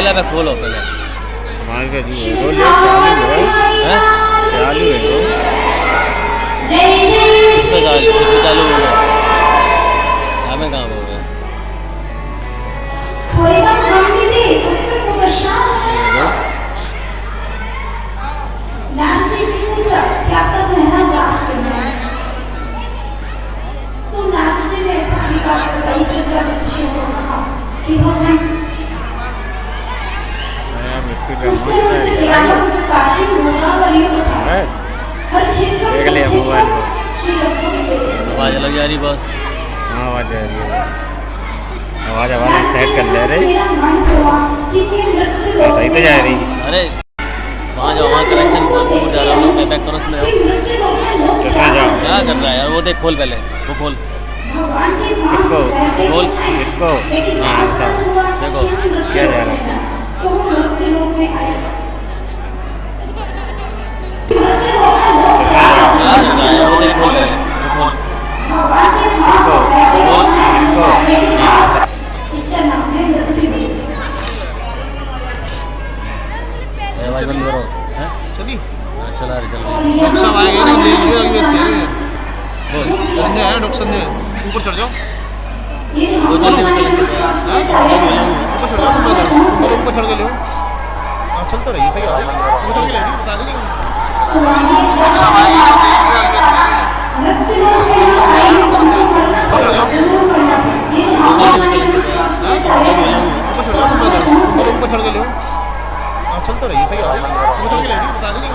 पहले पे खोलो पहले। हमारे का जी है वो ले चालू है, हैं? चालू है वो। किस पे चालू हो गया? हमें कहाँ हो गया? ये दो। नया मिस्त्री का है, देख लिया मोबाइल में। आवाज़ लग जा रही बस। हाँ आवाज़ आ रही है, आवाज़ आवाज़ सेट कर ले रहे। हाँ, सही तो जा रही। अरे वहाँ जाओ, वहाँ कनेक्शन दूर जा रहा है, लोग बैक करो उसमें आओ। चश्मा जाओ। क्या कर रहा है यार? वो देख, खोल पहले, वो खोल, किसको? खोल। किसको? हाँ बताओ देखो क्या जा रहा है। क्या कर रहा है? वो देख, खोल पहले, वो खोल, किसको? खोल। किसको? हाँ आवाज़ बंद करो। हैं? चली हाँ चला रही, चल रही। डॉक्टर साहब आएंगे ना, ले लिए अभी इसके बोल, संजय है, डॉक्टर संजय ऊपर चढ़ जाओ। वो चल रही, हैं? ऊपर चढ़ जाओ, तुम पहले ऊपर चढ़ के ले हाँ चलता रहिए, सही आ रही है। ऊपर चढ़ के ले बता देंगे। ऊपर चढ़ जाओ, ऊपर चढ़ जाओ, तुम पहले ऊपर चढ़ के ले हाँ चलता रहिए, सही आ रही है। ऊपर चढ़ के ले बता देंगे।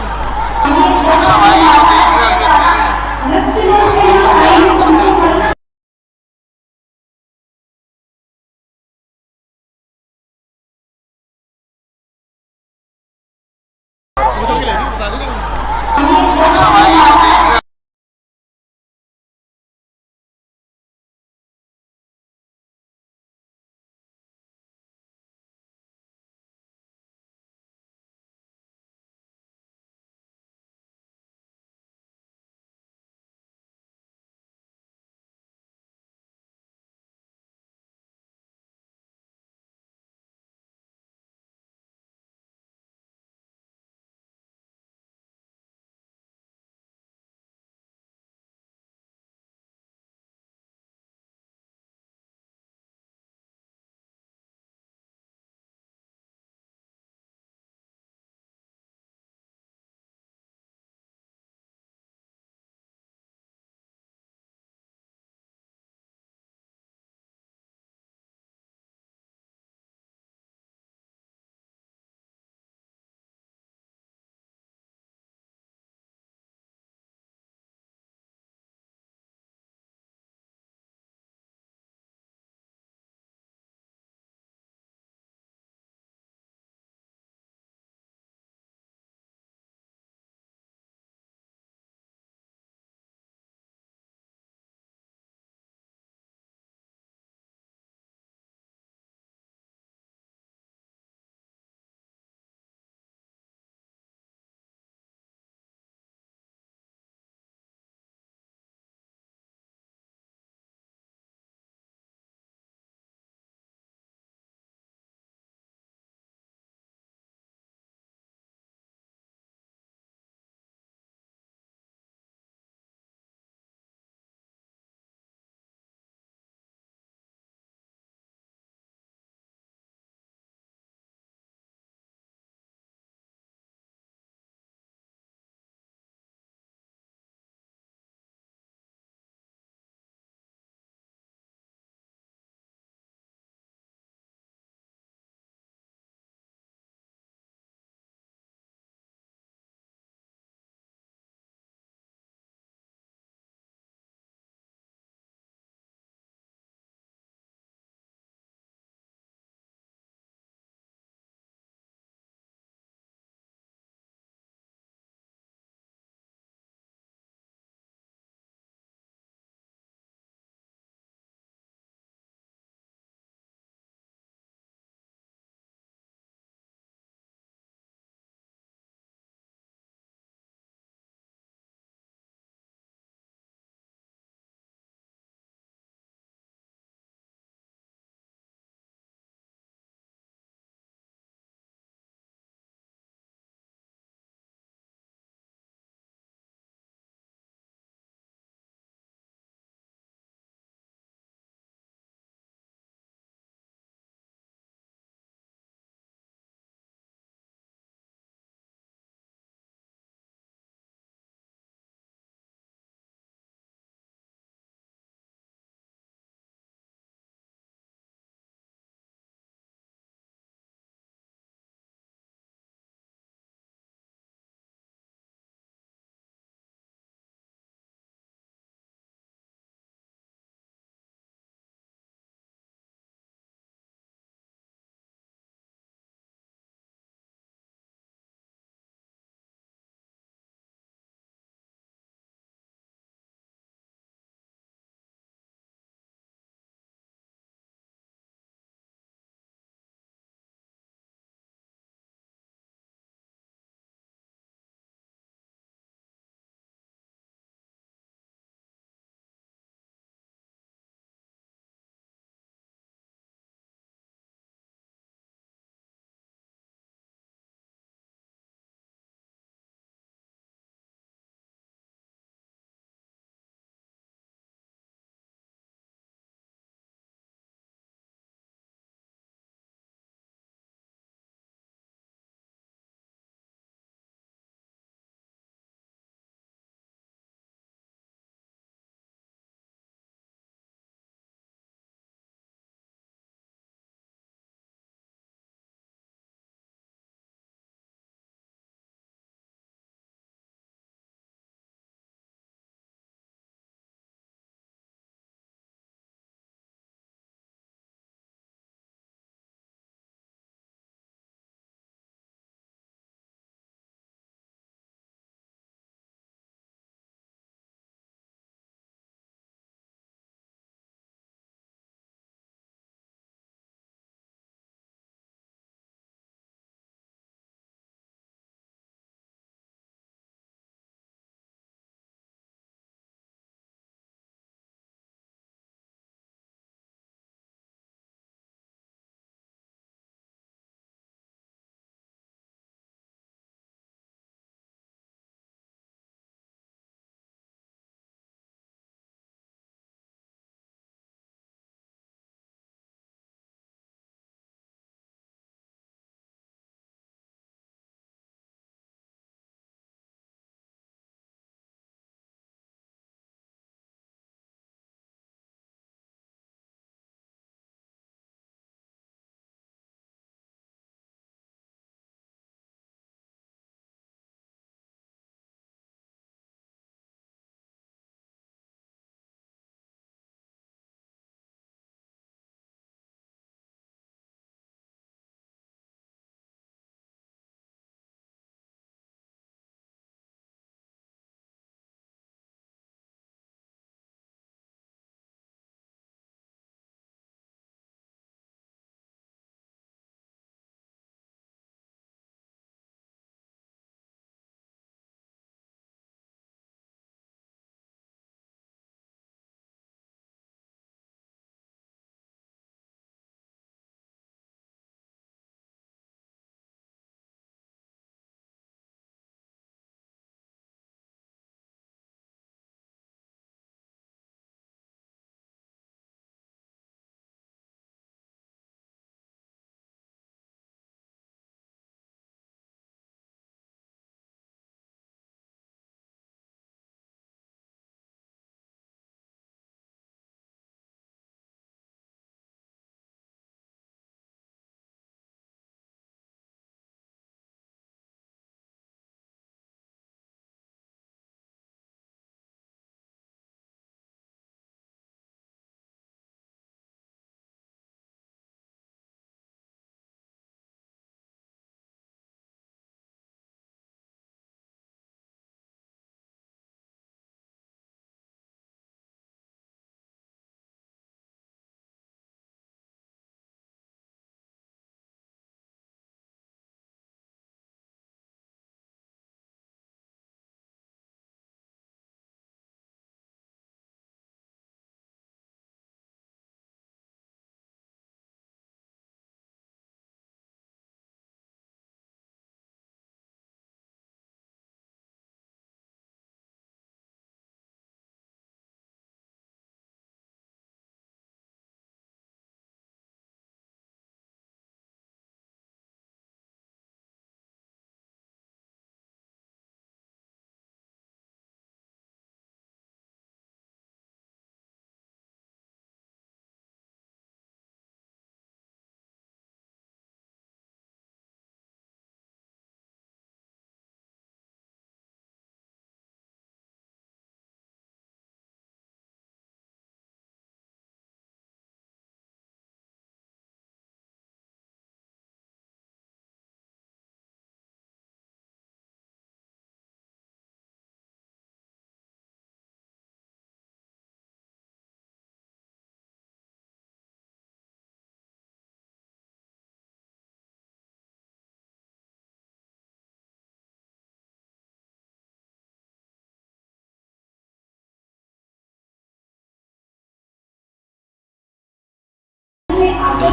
ऊपर चढ़ के ले बता देंगे।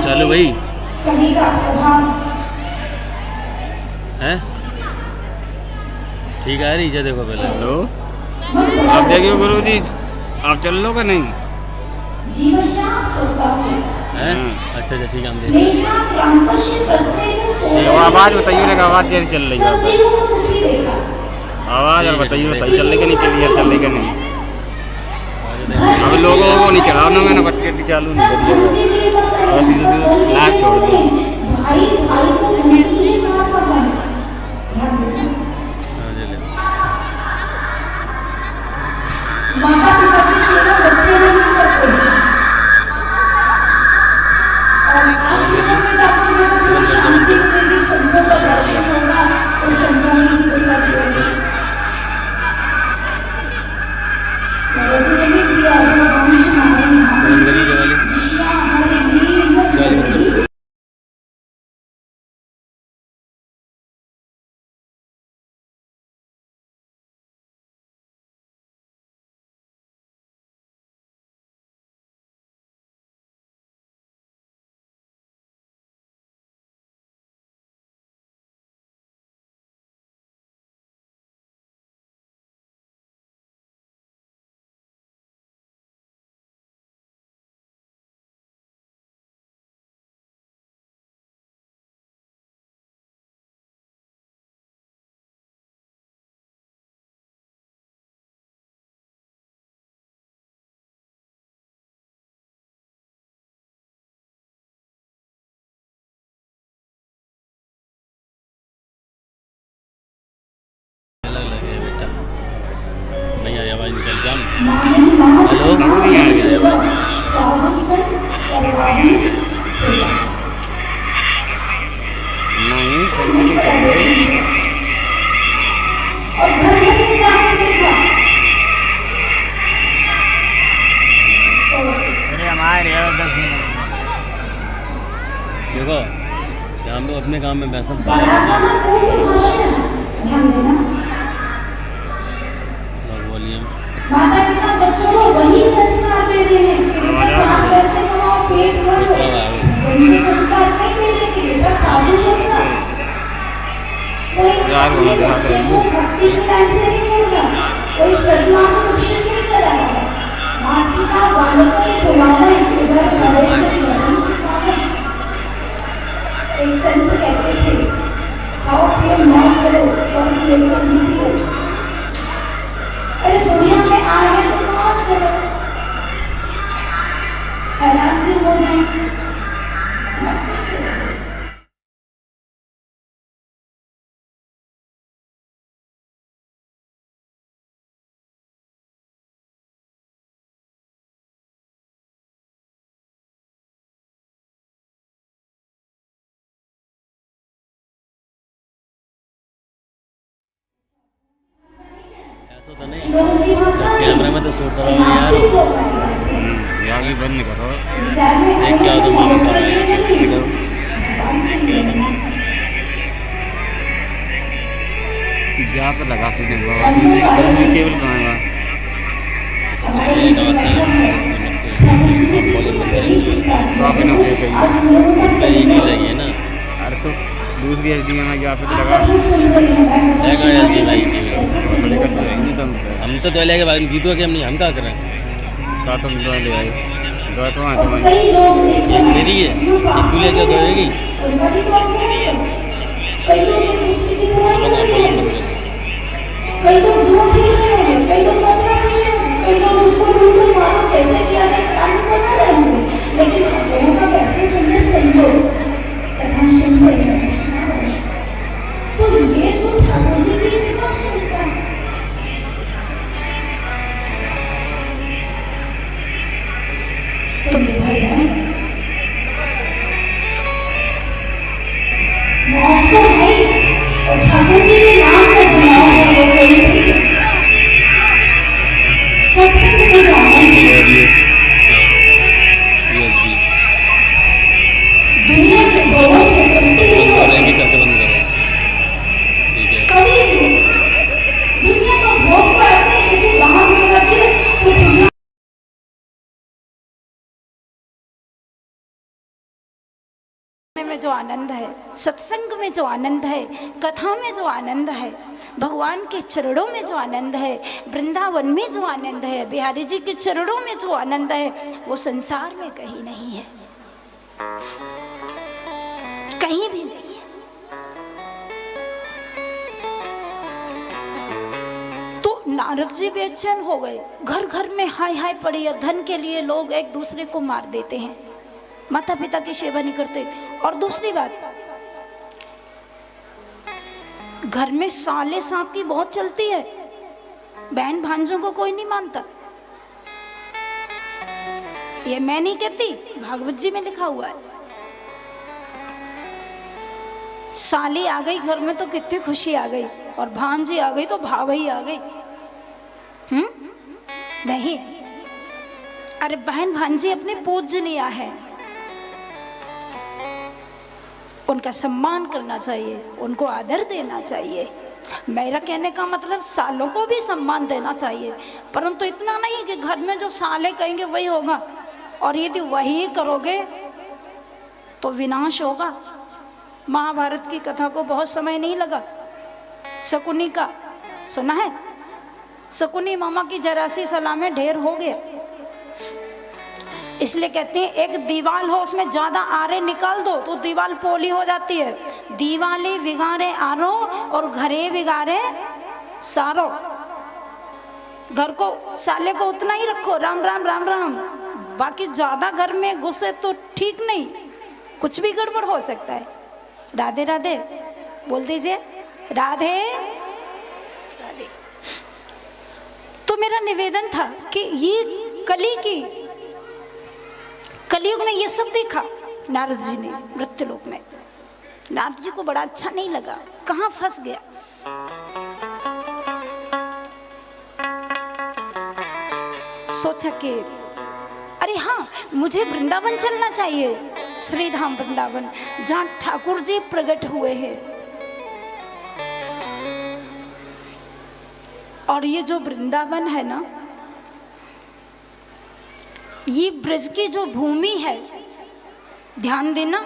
चलो भाई हैं ठीक है रीजा देखो पहले हेलो आप देखिए गुरु जी आप चल लो का नहीं हैं अच्छा अच्छा ठीक है हम देख तो आवाज़ बताइए ना आवाज़ कैसी चल रही है आवाज़ और बताइए सही चल रही कि नहीं क्लियर चल रही कि नहीं अब लोगों को नहीं चढ़ाओ ना मैंने बटके चालू नहीं करिए और सीधे सीधे लाइव छोड़ दो माता पिता की सेवा बच्चे नहीं करते और आज के समय में आपको शांति मिलेगी संतों का दर्शन होगा और संतान की कृपा होगी मैंने दिया है वंश हमारे हमारे नहीं आया भाई निकल जाम हेलो नहीं आ गया नहीं कंटिन्यू चल रही और घर घर में जाकर देखा अरे हमारे 10 मिनट देखो हम लोग अपने काम में व्यस्त वॉल्यूम माता पिता बच्चों को वही संस्कार दे रहे हैं कि बेटा पैसे कमाओ पेट भरो वही संस्कार नहीं दे रहे कि बेटा साधु बनना कोई बच्चे को भक्ति के लाइन से नहीं जोड़ना कोई सदमानुष्य नहीं करा माँ पिता बालकों के तुम्हारा उधर एक संत कहते थे खाओ पियो मौज करो कम लेकर नहीं पियो अरे दुनिया में आए तो मौज करो हैरान क्यों हो जाए मस्ती से ऐसा तो नहीं कैमरे में तो शूट चला रहा यार यहाँ भी बंद करो देख क्या तो मामा कर रहा है जहाँ पर लगा के नहीं बाबा दूसरी केबल कहाँ है तो आप इन्हें फिर कहिए नहीं लगी है ना अरे तो दूसरी एच डी में जहाँ पे तो लगा हम तो लेके बाद जीतो कि हम नहीं हम क्या करें तो तुम दो ले आए दो तो वहाँ तुम्हें एक मेरी है एक तू लेके दोएगी कई लोग झूठ ही रहे हैं कई लोग कपड़ा नहीं है कई लोग उसको ढूंढकर मानो कैसे किया जाए काम बना रहे हैं लेकिन हम लोगों का कैसे सुंदर संयोग तथा सुंदर कृष्णा तो ये तो ठाकुर जी की कृपा से होता है तो भैया मौत तो है और ठाकुर जी के नाम का जुड़ाव है वो कोई में जो आनंद है, सत्संग में जो आनंद है, कथा में जो आनंद है, भगवान के चरणों में जो आनंद है, वृंदावन में जो आनंद है, बिहारी जी के चरणों में जो आनंद है, वो संसार में कहीं नहीं है, कहीं भी नहीं है। तो नारद जी बेचैन हो गए। घर घर में हाय हाय पड़ी है, धन के लिए लोग एक दूसरे को मार देते हैं, माता पिता की सेवा नहीं करते। और दूसरी बात, घर में साले सांप की बहुत चलती है, बहन भांजों को कोई नहीं मानता। ये मैं नहीं कहती, भागवत जी में लिखा हुआ है। साली आ गई घर में तो कितनी खुशी आ गई, और भांजी आ गई तो भावई आ गई। नहीं, अरे बहन भांजी अपने पूजनीय है, उनका सम्मान करना चाहिए, उनको आदर देना चाहिए। मेरा कहने का मतलब सालों को भी सम्मान देना चाहिए, परंतु इतना नहीं कि घर में जो साले कहेंगे वही होगा, और यदि वही करोगे तो विनाश होगा। महाभारत की कथा को बहुत समय नहीं लगा। शकुनी का सुना है? शकुनी मामा की जरासी सलामें ढेर हो गए, इसलिए कहते हैं एक दीवाल हो उसमें ज्यादा आरे निकाल दो तो दीवाल पोली हो जाती है। दीवाले बिगाड़े आरो और घरे बिगाड़े सारो। घर को साले को उतना ही रखो, राम राम राम राम, बाकी ज्यादा घर में घुसे तो ठीक नहीं, कुछ भी गड़बड़ हो सकता है। राधे राधे बोल दीजिए, राधे राधे। तो मेरा निवेदन था कि ये कलयुग में ये सब देखा नारद जी ने मृत्युलोक में। नारद जी को बड़ा अच्छा नहीं लगा, कहाँ फंस गया। सोचा कि अरे हाँ, मुझे वृंदावन चलना चाहिए, श्रीधाम वृंदावन, जहाँ ठाकुर जी प्रकट हुए हैं। और ये जो वृंदावन है ना, ये ब्रज की जो भूमि है, ध्यान देना,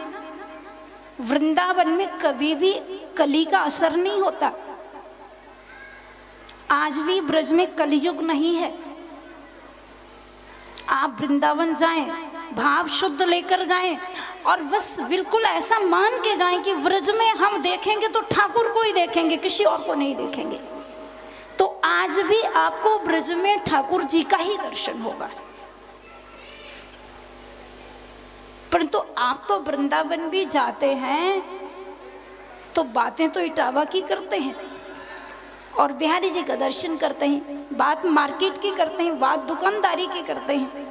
वृंदावन में कभी भी कली का असर नहीं होता। आज भी ब्रज में कलियुग नहीं है। आप वृंदावन जाएं, भाव शुद्ध लेकर जाएं, और बस बिल्कुल ऐसा मान के जाएं कि ब्रज में हम देखेंगे तो ठाकुर को ही देखेंगे, किसी और को नहीं देखेंगे। तो आज भी आपको ब्रज में ठाकुर जी का ही दर्शन होगा। परंतु आप तो वृंदावन भी जाते हैं तो बातें तो इटावा की करते हैं और बिहारी जी का दर्शन करते हैं, बात मार्केट की करते हैं, बात दुकानदारी की करते हैं।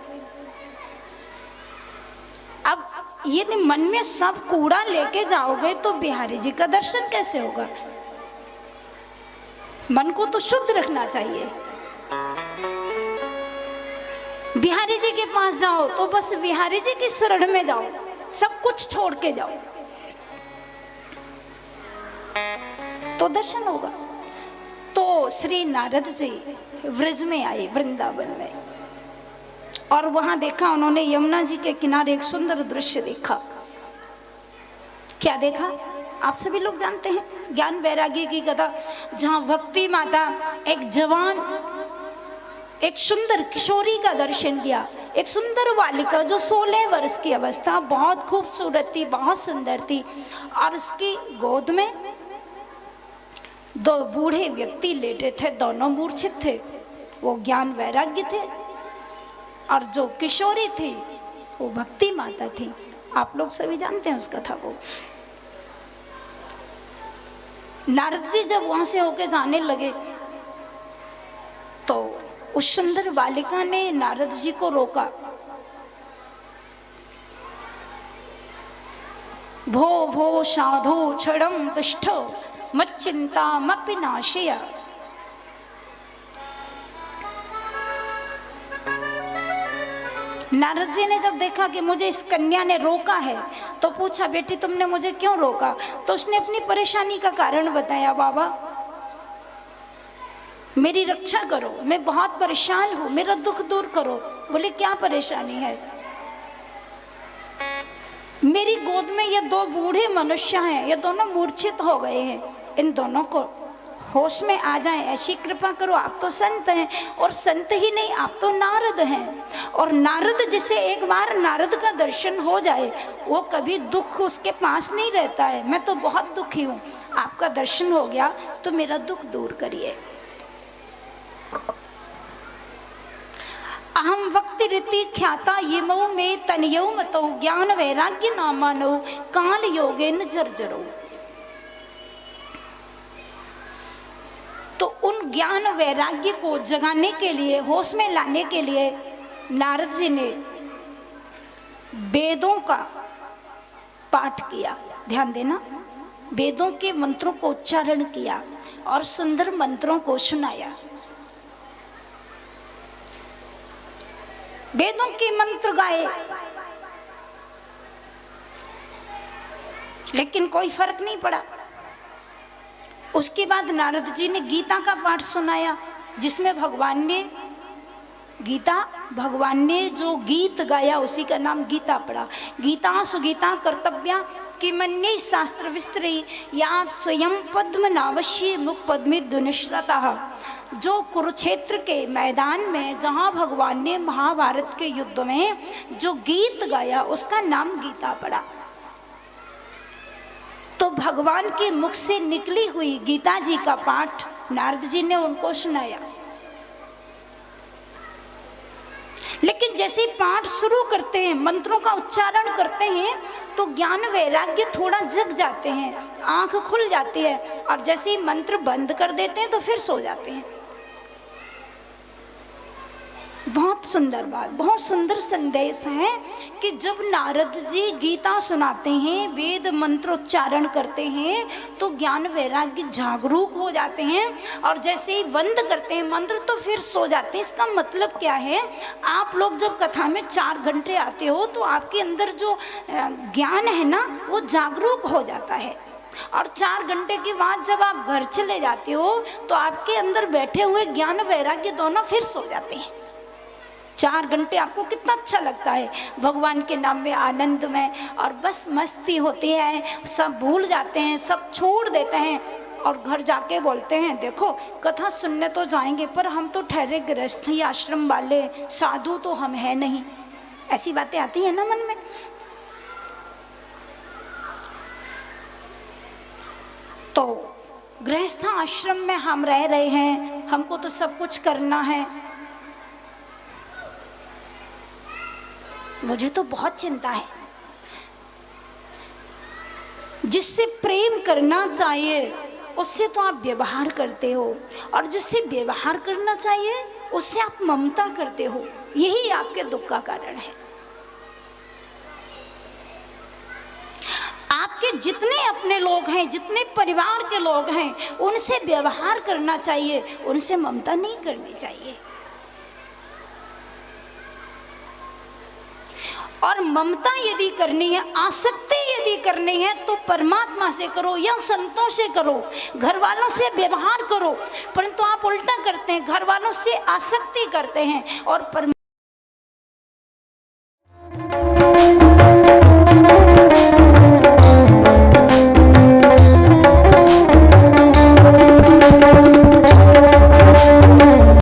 अब यदि मन में सब कूड़ा लेके जाओगे तो बिहारी जी का दर्शन कैसे होगा? मन को तो शुद्ध रखना चाहिए। बिहारी जी के पास जाओ तो बस बिहारी जी की शरण में जाओ, सब कुछ छोड़ के जाओ तो दर्शन होगा। तो श्री नारद जी व्रज में आए, वृंदावन में, और वहां देखा उन्होंने यमुना जी के किनारे एक सुंदर दृश्य देखा। क्या देखा? आप सभी लोग जानते हैं, ज्ञान वैरागी की कथा, जहां भक्ति माता एक जवान, एक सुंदर किशोरी का दर्शन किया। एक सुंदर बालिका जो 16 वर्ष की अवस्था, बहुत खूबसूरत थी, बहुत सुंदर थी, और उसकी गोद में दो बूढ़े व्यक्ति लेटे थे, दोनों मूर्छित थे। वो ज्ञान वैराग्य थे, और जो किशोरी थी वो भक्ति माता थी। आप लोग सभी जानते हैं उस कथा को। नारद जी जब वहां से होके जाने लगे तो उस सुंदर बालिका ने नारद जी को रोका। भो भो साधु क्षणम तिष्ठ मच्चिंतामपि नाशय। नारद जी ने जब देखा कि मुझे इस कन्या ने रोका है तो पूछा, बेटी तुमने मुझे क्यों रोका? तो उसने अपनी परेशानी का कारण बताया, बाबा मेरी रक्षा करो, मैं बहुत परेशान हूँ, मेरा दुख दूर करो। बोले क्या परेशानी है? मेरी गोद में ये दो बूढ़े मनुष्य हैं, ये दोनों मूर्छित हो गए हैं, इन दोनों को होश में आ जाए ऐसी कृपा करो। आप तो संत हैं, और संत ही नहीं आप तो नारद हैं, और नारद जिसे एक बार नारद का दर्शन हो जाए वो कभी दुख उसके पास नहीं रहता है। मैं तो बहुत दुखी हूँ, आपका दर्शन हो गया तो मेरा दुख दूर करिए। अहम वक्त रीति ख्याता यमौ में तनयौ मतौ ज्ञान वैराग्य नामानो काल योगेन जर्जरो। तो उन ज्ञान वैराग्य को जगाने के लिए, होश में लाने के लिए नारद जी ने वेदों का पाठ किया। ध्यान देना, वेदों के मंत्रों को उच्चारण किया और सुंदर मंत्रों को सुनाया। वेदों के मंत्र गाए, लेकिन कोई फर्क नहीं पड़ा। उसके बाद नारद जी ने गीता का पाठ सुनाया, जिसमें भगवान ने जो गीत गाया उसी का नाम गीता पड़ा। गीता सुगीता कर्तव्या कि मन्ये शास्त्र विस्तरी या स्वयं पद्म नावश्य मुख पद्मे दुनिश्रतः। जो कुरुक्षेत्र के मैदान में जहाँ भगवान ने महाभारत के युद्ध में जो गीत गाया उसका नाम गीता पड़ा। तो भगवान के मुख से निकली हुई गीता जी का पाठ नारद जी ने उनको सुनाया। लेकिन जैसे ही पाठ शुरू करते हैं, मंत्रों का उच्चारण करते हैं, तो ज्ञान वैराग्य थोड़ा जग जाते हैं, आंख खुल जाती है, और जैसे ही मंत्र बंद कर देते हैं तो फिर सो जाते हैं। बहुत सुंदर बात, बहुत सुंदर संदेश है कि जब नारद जी गीता सुनाते हैं, वेद मंत्रोच्चारण करते हैं, तो ज्ञान वैराग्य जागरूक हो जाते हैं, और जैसे ही बंद करते हैं मंत्र तो फिर सो जाते हैं। इसका मतलब क्या है? आप लोग जब कथा में 4 घंटे आते हो तो आपके अंदर जो ज्ञान है ना वो जागरूक हो जाता है, और 4 घंटे के बाद जब आप घर चले जाते हो तो आपके अंदर बैठे हुए ज्ञान वैराग्य दोनों फिर सो जाते हैं। 4 घंटे आपको कितना अच्छा लगता है, भगवान के नाम में आनंद में, और बस मस्ती होती है, सब भूल जाते हैं, सब छोड़ देते हैं, और घर जाके बोलते हैं देखो कथा सुनने तो जाएंगे पर हम तो ठहरे गृहस्थी आश्रम वाले, साधु तो हम हैं नहीं। ऐसी बातें आती हैं ना मन में। तो गृहस्थ आश्रम में हम रह रहे हैं, हमको तो सब कुछ करना है। मुझे तो बहुत चिंता है। जिससे प्रेम करना चाहिए उससे तो आप व्यवहार करते हो, और जिससे व्यवहार करना चाहिए उससे आप ममता करते हो। यही आपके दुख का कारण है। आपके जितने अपने लोग हैं, जितने परिवार के लोग हैं, उनसे व्यवहार करना चाहिए, उनसे ममता नहीं करनी चाहिए। और ममता यदि करनी है, आसक्ति यदि करनी है, तो परमात्मा से करो या संतों से करो, घर वालों से व्यवहार करो। परंतु आप उल्टा करते हैं, घर वालों से आसक्ति करते हैं और